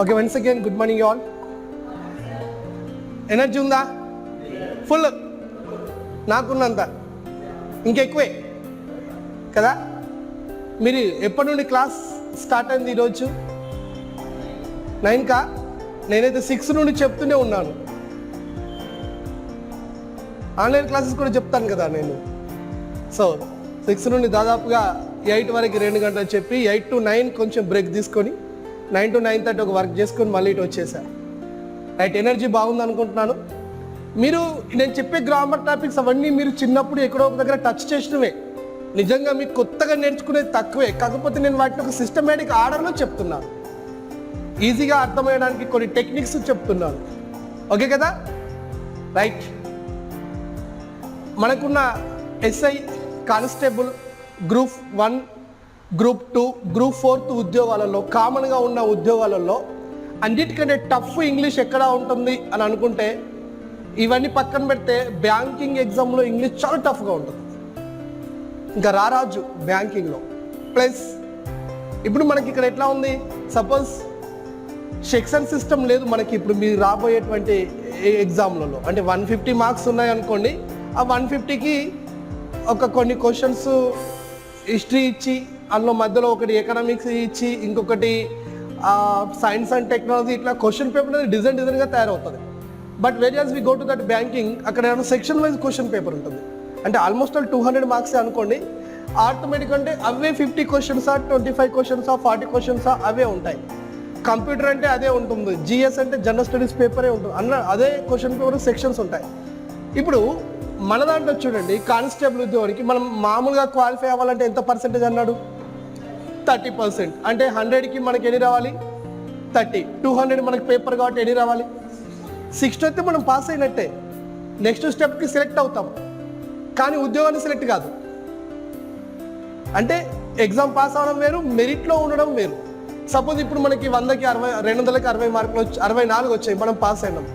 Okay, once again good morning all. Energy ఉందా? Full, నాకున్నంత ఇంకెక్కువే కదా. మీరు ఎప్పటి నుండి క్లాస్ స్టార్ట్ అయింది ఈరోజు? 9కా? నేనైతే 6 నుండి చెప్తూనే ఉన్నాను. ఆన్లైన్ క్లాసెస్ కూడా చెప్తాను కదా నేను. సో 6 నుండి దాదాపుగా 8 వరకు 2 గంటలు చెప్పి 8 to 9 కొంచెం బ్రేక్ తీసుకొని 9 to 9:30 ఒక వర్క్ చేసుకొని మళ్ళీ ఇటు వచ్చేసాను. రైట్, ఎనర్జీ బాగుంది అనుకుంటున్నాను. మీరు నేను చెప్పే గ్రామర్ టాపిక్స్ అవన్నీ మీరు చిన్నప్పుడు ఎక్కడో ఒక దగ్గర టచ్ చేసినవే. నిజంగా మీకు కొత్తగా నేర్చుకునేది తక్కువే. కాకపోతే నేను వాటిని ఒక సిస్టమేటిక్ ఆర్డర్లో చెప్తున్నాను, ఈజీగా అర్థమయ్యడానికి కొన్ని టెక్నిక్స్ చెప్తున్నాను. ఓకే కదా? రైట్, మనకున్న SI, constable, group 1, group 2, group 4 ఉద్యోగాలలో కామన్గా ఉన్న ఉద్యోగాలలో అన్నిటికంటే టఫ్ ఇంగ్లీష్ ఎక్కడ ఉంటుంది అని అనుకుంటే, ఇవన్నీ పక్కన పెడితే బ్యాంకింగ్ ఎగ్జామ్లో ఇంగ్లీష్ చాలా టఫ్గా ఉంటుంది. ఇంకా రారాజు బ్యాంకింగ్లో. ప్లస్ ఇప్పుడు మనకి ఇక్కడ ఎట్లా ఉంది, సపోజ్ సెక్షన్ సిస్టమ్ లేదు మనకి. ఇప్పుడు మీరు రాబోయేటువంటి ఎగ్జామ్లలో అంటే 150 మార్క్స్ ఉన్నాయి అనుకోండి. ఆ 150కి ఒక కొన్ని క్వశ్చన్స్ హిస్టరీ ఇచ్చి, అందులో మధ్యలో ఒకటి ఎకనామిక్స్ ఇచ్చి, ఇంకొకటి సైన్స్ అండ్ టెక్నాలజీ, ఇట్లా క్వశ్చన్ పేపర్ అనేది డిజైన్గా తయారవుతుంది. But whereas we go to that banking, అక్కడ ఏమైనా సెక్షన్ వైజ్ క్వశ్చన్ పేపర్ ఉంటుంది. అంటే ఆల్మోస్ట్ 200 మార్క్స్ అనుకోండి. ఆర్థమెటిక్ అంటే అవే 50 క్వశ్చన్సా, 25 క్వశ్చన్సా, 40 క్వశ్చన్సా అవే ఉంటాయి. కంప్యూటర్ అంటే అదే ఉంటుంది. జిఎస్ అంటే జనరల్ స్టడీస్ పేపరే ఉంటుంది. అదే క్వశ్చన్ పేపర్ సెక్షన్స్ ఉంటాయి. ఇప్పుడు మన దాంట్లో చూడండి, కానిస్టేబుల్ ఉద్యోగానికి మనం మామూలుగా క్వాలిఫై అవ్వాలంటే ఎంత పర్సెంటేజ్ అన్నాడు? 30%. అంటే 100కి మనకి ఎన్ని రావాలి? 30. 200 మనకి పేపర్ కాబట్టి ఎన్ని రావాలి? 60 అయితే మనం పాస్ అయినట్టే. నెక్స్ట్ స్టెప్కి సెలెక్ట్ అవుతాం, కానీ ఉద్యోగాన్ని సెలెక్ట్ కాదు. అంటే ఎగ్జామ్ పాస్ అవ్వడం వేరు, మెరిట్లో ఉండడం వేరు. సపోజ్ ఇప్పుడు మనకి 100కి 60, 200కి 60 మార్కులు 64 వచ్చాయి, మనం పాస్ అయినాం.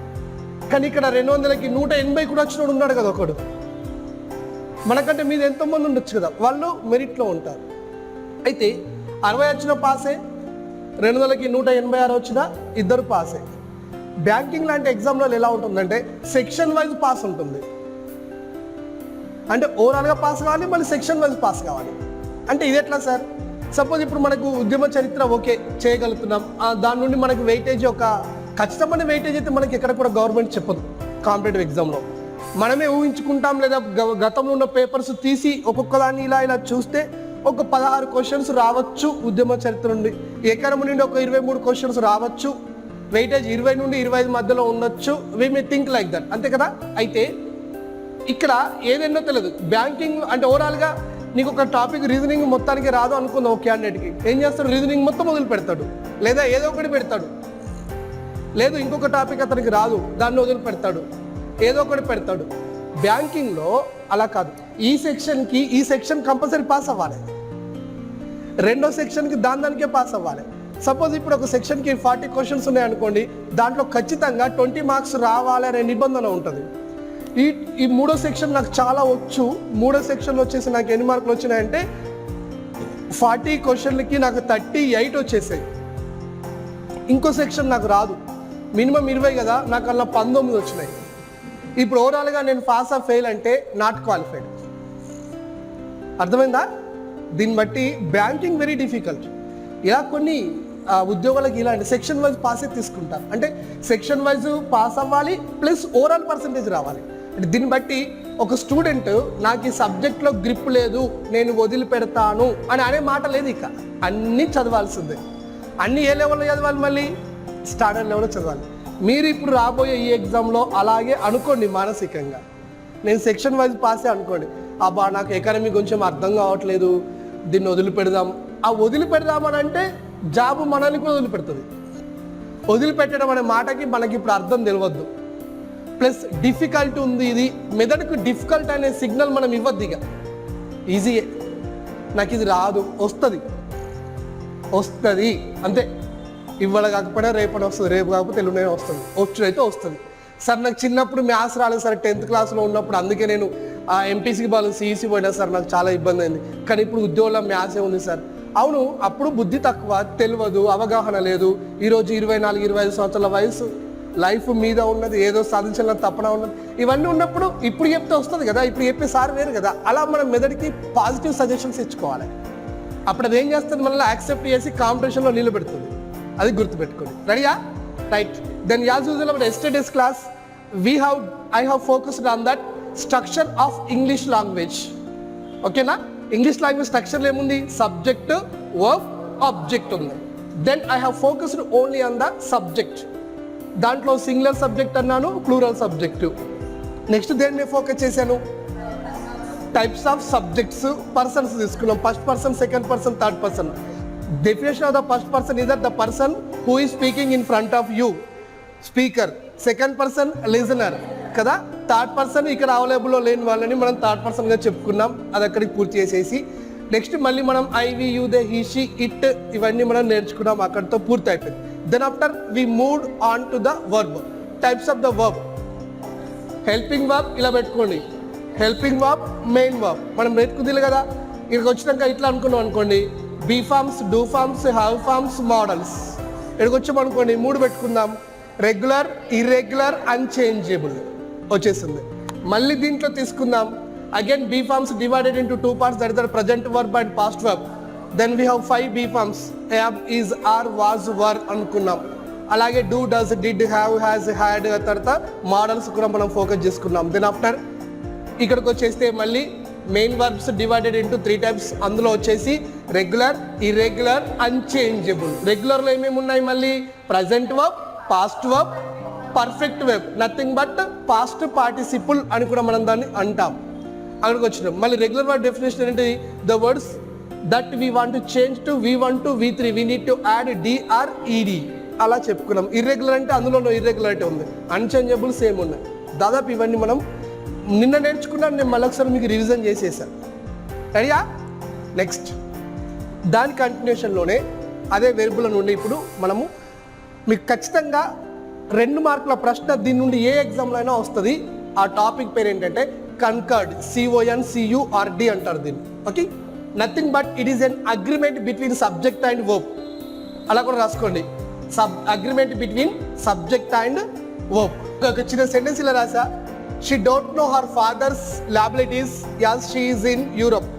కానీ ఇక్కడ 200కి 180 కూడా వచ్చినోడు ఉన్నాడు కదా ఒకడు. మనకంటే మీద ఎంతోమంది ఉండొచ్చు కదా, వాళ్ళు మెరిట్లో ఉంటారు. అయితే 60 వచ్చిన పాసే, 200కి 186 వచ్చినా ఇద్దరు పాసే. బ్యాంకింగ్ లాంటి ఎగ్జామ్లో ఎలా ఉంటుందంటే సెక్షన్ వైజ్ పాస్ ఉంటుంది. అంటే ఓవరాల్గా పాస్ కావాలి, మళ్ళీ సెక్షన్ వైజ్ పాస్ కావాలి. అంటే ఇది ఎట్లా సార్? సపోజ్ ఇప్పుడు మనకు ఉద్యమ చరిత్ర ఓకే చేయగలుగుతున్నాం, దాని నుండి మనకు వెయిటేజ్ ఒక ఖచ్చితమైన వెయిటేజ్ అయితే మనకి ఎక్కడ కూడా గవర్నమెంట్ చెప్పదు. కాంపిటేటివ్ ఎగ్జామ్లో మనమే ఊహించుకుంటాం, లేదా గతంలో ఉన్న పేపర్స్ తీసి ఒక్కొక్క దాన్ని ఇలా చూస్తే ఒక 16 క్వశ్చన్స్ రావచ్చు ఉద్యమ చరిత్ర నుండి. ఎకరం నుండి ఒక 23 క్వశ్చన్స్ రావచ్చు. వెయిటేజ్ 20 నుండి 25 మధ్యలో ఉండొచ్చు. వి మే థింక్ లైక్ దట్, అంతే కదా? అయితే ఇక్కడ ఏదైనా తెలియదు. బ్యాంకింగ్ అంటే ఓవరాల్గా నీకు ఒక టాపిక్ రీజనింగ్ మొత్తానికి రాదు అనుకుందాం. ఒక క్యాండిడేట్కి ఏం చేస్తాడు? రీజనింగ్ మొత్తం వదిలి పెడతాడు, లేదా ఏదో ఒకటి పెడతాడు. లేదు ఇంకొక టాపిక్ అతనికి రాదు, దాన్ని వదిలి పెడతాడు, ఏదో ఒకటి పెడతాడు. బ్యాంకింగ్లో అలా కాదు. ఈ సెక్షన్ కంపల్సరీ పాస్ అవ్వాలి, రెండో సెక్షన్కి దానికే పాస్ అవ్వాలి. సపోజ్ ఇప్పుడు ఒక సెక్షన్కి 40 క్వశ్చన్స్ ఉన్నాయనుకోండి, దాంట్లో ఖచ్చితంగా 20 మార్క్స్ రావాలి అనే నిబంధన ఉంటుంది. ఈ మూడో సెక్షన్ నాకు చాలా వచ్చు, మూడో సెక్షన్లో వచ్చేసి నాకు ఎన్ని మార్కులు వచ్చినాయంటే 40 క్వశ్చన్లకి నాకు 38 వచ్చేసాయి. ఇంకో సెక్షన్ నాకు రాదు, మినిమం 20 కదా, నాకు అలా 19 వచ్చినాయి. ఇప్పుడు ఓవరాల్గా నేను పాస్ ఆఫ్ ఫెయిల్ అంటే నాట్ క్వాలిఫైడ్. అర్థమైందా? దీన్ని బట్టి బ్యాంకింగ్ వెరీ డిఫికల్ట్. ఇలా కొన్ని ఉద్యోగాలకి ఇలాంటి సెక్షన్ వైజ్ పాసే తీసుకుంటారు. అంటే సెక్షన్ వైజ్ పాస్ అవ్వాలి, ప్లస్ ఓవరాల్ పర్సంటేజ్ రావాలి. అంటే దీన్ని బట్టి ఒక స్టూడెంట్ నాకు ఈ సబ్జెక్ట్లో గ్రిప్ లేదు, నేను వదిలిపెడతాను అని అనే మాట లేదు. ఇక అన్నీ చదవాల్సిందే. అన్నీ ఏ లెవెల్లో చదవాలి? మళ్ళీ స్టాండర్డ్ లెవెల్లో చదవాలి. మీరు ఇప్పుడు రాబోయే ఈ ఎగ్జామ్లో అలాగే అనుకోండి మానసికంగా. నేను సెక్షన్ వైజ్ పాసే అనుకోండి. అబ్బా నాకు ఎకానమీ కొంచెం అర్థం కావట్లేదు, దీన్ని వదిలిపెడదాం. ఆ వదిలిపెడదామని అంటే జాబు మనల్ని కూడా వదిలిపెడుతుంది. వదిలిపెట్టడం అనే మాటకి మనకి ఇప్పుడు అర్థం తెలియవద్దు. ప్లస్ డిఫికల్ట్ ఉంది, ఇది మెదడుకు డిఫికల్ట్ అనే సిగ్నల్ మనం ఇవ్వద్దు. ఇక ఈజీయే, నాకు ఇది రాదు, వస్తుంది అంతే. ఇవాళ కాకపోయినా రేపటి వస్తుంది, రేపు కాకపోతే ఎల్లుండే వస్తుంది, వచ్చుడైతే వస్తుంది. సార్ నాకు చిన్నప్పుడు మ్యాథ్స్ రాలేదు సార్ 10th క్లాస్లో ఉన్నప్పుడు, అందుకే నేను ఎంపీసీకి బాగా సిఈసీ పోయినా సార్, నాకు చాలా ఇబ్బంది అయింది. కానీ ఇప్పుడు ఉద్యోగంలో మ్యాథ్సే ఉంది సార్. అవును, అప్పుడు బుద్ధి తక్కువ, తెలియదు, అవగాహన లేదు. ఈరోజు 24-25 సంవత్సరాల వయసు, లైఫ్ మీద ఉన్నది, ఏదో సాధించాలని తప్పన ఉన్నది. ఇవన్నీ ఉన్నప్పుడు ఇప్పుడు చెప్తే వస్తుంది కదా, ఇప్పుడు చెప్పే సార్ వేరు కదా. అలా మనం మెదడుకి పాజిటివ్ సజెషన్స్ ఇచ్చుకోవాలి. అప్పుడు అది ఏం చేస్తుంది, మనల్ని యాక్సెప్ట్ చేసి కాంపిటీషన్లో నిలబెడుతుంది. అది గుర్తుపెట్టుకోండి. రెడీయా? Right. Then as usual our yesterday's class I have focused on that structure of English language. ఓకేనా? ఇంగ్లీష్ లాంగ్వేజ్ స్ట్రక్చర్లో ఏముంది? సబ్జెక్ట్, వర్బ్, ఆబ్జెక్ట్ ఉంది. Then I have focused only on the subject. దాంట్లో సింగులర్ సబ్జెక్ట్ అన్నాను, plural subject. Next దేని మీద focus చేశాను? Types of subjects, persons తీసుకున్నాం. First person, second person, third person. Definition of the first person is that the person who is speaking in front of you, speaker. Second person listener కదా. Third person ఇక్కడ అవైలబుల్లో లేని వాళ్ళని మనం third పర్సన్గా చెప్పుకున్నాం. అది అక్కడికి పూర్తి చేసేసి నెక్స్ట్ మళ్ళీ మనం I, we, you, they, he, she, it ఇవన్నీ మనం నేర్చుకున్నాం. అక్కడితో పూర్తి అయిపోయింది. Then after we moved on to the verb. Types of the verb. Helping verb ఇలా పెట్టుకోండి. హెల్పింగ్ వర్బ్, మెయిన్ వర్బ్ మనం పెట్టుకుంది కదా. ఇక్కడికి వచ్చినాక ఇట్లా అనుకున్నాం అనుకోండి, be forms, do forms, have forms, modals. ఇక్కడికి వచ్చామనుకోండి 3 పెట్టుకుందాం. రెగ్యులర్, ఇర్రెగ్యులర్, అన్చేంజబుల్ వచ్చేసింది. మళ్ళీ దీంట్లో తీసుకుందాం. Again be forms divided into 2 parts, that is the present verb and past verb. Then we have 5 be forms, have, is, are, was, were అనుకున్నాం. అలాగే do, does, did, have, has, had తర్వాత modals కూడా మనం focus చేసుకున్నాం. Then after ఇక్కడికి వచ్చేస్తే మళ్ళీ main verbs divided into 3 types. అందులో వచ్చేసి రెగ్యులర్, ఇర్రెగ్యులర్, అన్చేంజబుల్. రెగ్యులర్లో ఏమేమి ఉన్నాయి? మళ్ళీ present verb, past verb, perfect web, nothing but past participle అని కూడా మనం దాన్ని అంటాం. అక్కడికి వచ్చినాం. మళ్ళీ రెగ్యులర్ వర్డ్ డెఫినేషన్ ఏంటి? The words that we want to change to V1 to V3 we need to add DR, ED అలా చెప్పుకున్నాం. ఇర్రెగ్యులర్ అంటే అందులో ఇర్రెగ్యులారిటీ ఉంది, అన్చేంజబుల్ సేమ్ ఉన్నాయి. దాదాపు ఇవన్నీ మనం నిన్న నేర్చుకున్నాను. నేను మళ్ళొకసారి మీకు రివిజన్ చేసేసాను. రెడీయా? నెక్స్ట్ దాని కంటిన్యూషన్లోనే అదే వెర్బుల నుండి ఇప్పుడు మనము మీకు ఖచ్చితంగా 2 మార్కుల ప్రశ్న దీని నుండి ఏ ఎగ్జామ్లో అయినా వస్తుంది. ఆ టాపిక్ పేరు ఏంటంటే కన్కర్డ్, CONCURD అంటారు దీన్ని. Okay, nothing but it is an agreement between subject and verb. అలా కూడా రాసుకోండి, agreement between subject and verb. ఒక చిన్న సెంటెన్స్ ఇలా రాసా. She don't know her father's liabilities as she is in Europe.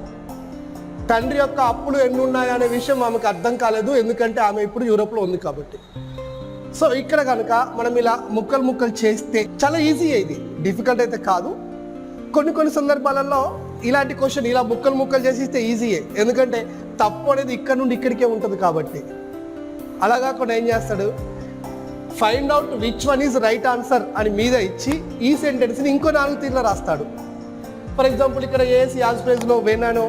తండ్రి యొక్క అప్పులు ఎన్ని ఉన్నాయనే విషయం ఆమెకు అర్థం కాలేదు, ఎందుకంటే ఆమె ఇప్పుడు యూరోప్లో ఉంది కాబట్టి. సో ఇక్కడ కనుక మనం ఇలా ముక్కలు చేస్తే చాలా ఈజీ. ఇది డిఫికల్ట్ అయితే కాదు. కొన్ని సందర్భాలలో ఇలాంటి క్వశ్చన్ ఇలా ముక్కలు చేసి ఇస్తే ఈజీయే, ఎందుకంటే తప్పు అనేది ఇక్కడ నుండి ఇక్కడికే ఉంటుంది కాబట్టి. అలా కాకుండా ఏం చేస్తాడు, find out which one is right answer అని మీద ఇచ్చి ఈ సెంటెన్స్ని ఇంకో 4 తీర్ల రాస్తాడు. ఫర్ ఎగ్జాంపుల్ ఇక్కడ ఏసి యాజ్ ప్లేస్లో వెన్ అనో,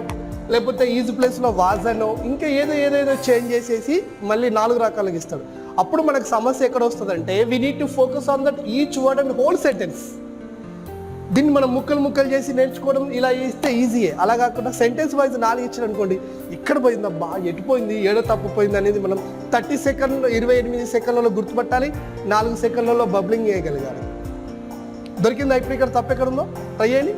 లేకపోతే ఈజ్ ప్లేస్లో వాజ్ అనో, ఇంకా ఏదో చేంజ్ చేసేసి మళ్ళీ 4 రకాలుగా ఇస్తాడు. అప్పుడు మనకు సమస్య ఎక్కడ వస్తుందంటే we need to focus on that each word and whole sentence. దీన్ని మనం ముక్కలు చేసి నేర్చుకోవడం ఇలా ఇస్తే ఈజీయే. అలా కాకుండా సెంటెన్స్ వైజ్ 4 ఇచ్చారు అనుకోండి, ఇక్కడ పోయిందబ్బా, ఎటు పోయింది, ఏడో తప్పు పోయింది అనేది మనం 30 సెకండ్ 28 సెకండ్లలో గుర్తుపట్టాలి, 4 సెకండ్లలో బబ్లింగ్ చేయగలగాలి. దొరికిందా? ఇప్పుడు ఇక్కడ తప్పు ఎక్కడ ఉందో ట్రై చేయండి.